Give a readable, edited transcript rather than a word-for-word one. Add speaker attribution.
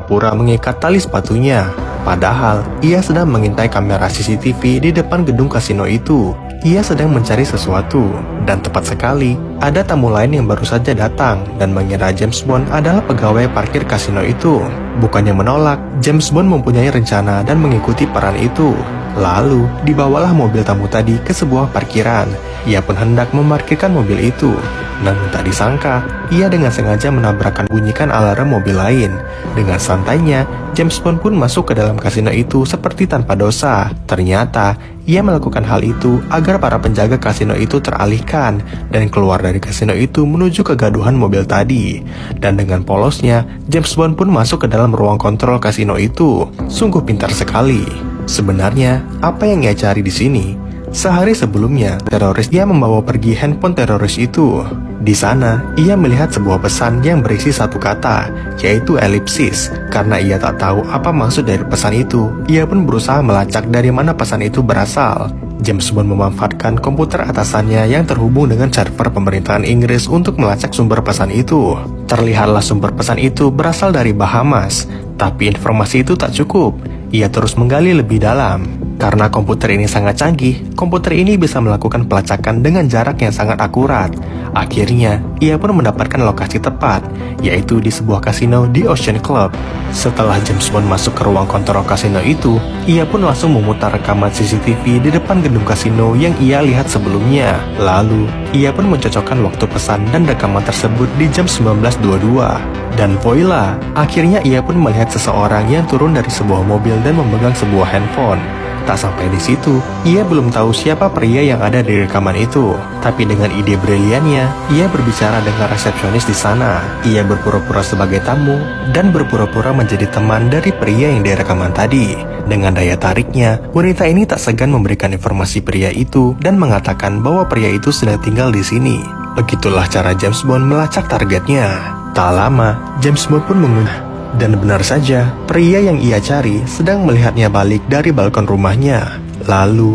Speaker 1: berpura-pura mengikat tali sepatunya. Padahal, ia sedang mengintai kamera CCTV di depan gedung kasino itu. Ia sedang mencari sesuatu, dan tepat sekali, ada tamu lain yang baru saja datang dan mengira James Bond adalah pegawai parkir kasino itu. Bukannya menolak, James Bond mempunyai rencana dan mengikuti peran itu. Lalu, dibawalah mobil tamu tadi ke sebuah parkiran. Ia pun hendak memarkirkan mobil itu. Namun tak disangka, ia dengan sengaja menabrakkan bunyikan alarm mobil lain. Dengan santainya, James Bond pun masuk ke dalam kasino itu seperti tanpa dosa. Ternyata, ia melakukan hal itu agar para penjaga kasino itu teralihkan dan keluar dari kasino itu menuju kegaduhan mobil tadi. Dan dengan polosnya, James Bond pun masuk ke dalam ruang kontrol kasino itu. Sungguh pintar sekali. Sebenarnya, apa yang ia cari di sini? Sehari sebelumnya, teroris ia membawa pergi handphone teroris itu. Di sana, ia melihat sebuah pesan yang berisi satu kata, yaitu elipsis. Karena ia tak tahu apa maksud dari pesan itu, ia pun berusaha melacak dari mana pesan itu berasal. James Bond memanfaatkan komputer atasannya yang terhubung dengan server pemerintahan Inggris untuk melacak sumber pesan itu. Terlihatlah sumber pesan itu berasal dari Bahamas, tapi informasi itu tak cukup. Ia terus menggali lebih dalam. Karena komputer ini sangat canggih, komputer ini bisa melakukan pelacakan dengan jarak yang sangat akurat. Akhirnya, ia pun mendapatkan lokasi tepat, yaitu di sebuah kasino di Ocean Club. Setelah James Bond masuk ke ruang kontrol kasino itu, ia pun langsung memutar rekaman CCTV di depan gedung kasino yang ia lihat sebelumnya. Lalu, ia pun mencocokkan waktu pesan dan rekaman tersebut di jam 19.22. Dan voila, akhirnya ia pun melihat seseorang yang turun dari sebuah mobil dan memegang sebuah handphone. Tak sampai di situ, ia belum tahu siapa pria yang ada di rekaman itu. Tapi dengan ide briliannya, ia berbicara dengan resepsionis di sana. Ia berpura-pura sebagai tamu dan berpura-pura menjadi teman dari pria yang direkaman tadi. Dengan daya tariknya, wanita ini tak segan memberikan informasi pria itu dan mengatakan bahwa pria itu sedang tinggal di sini. Begitulah cara James Bond melacak targetnya. Tak lama, James Bond pun mengunjungi. Dan benar saja, pria yang ia cari sedang melihatnya balik dari balkon rumahnya. Lalu,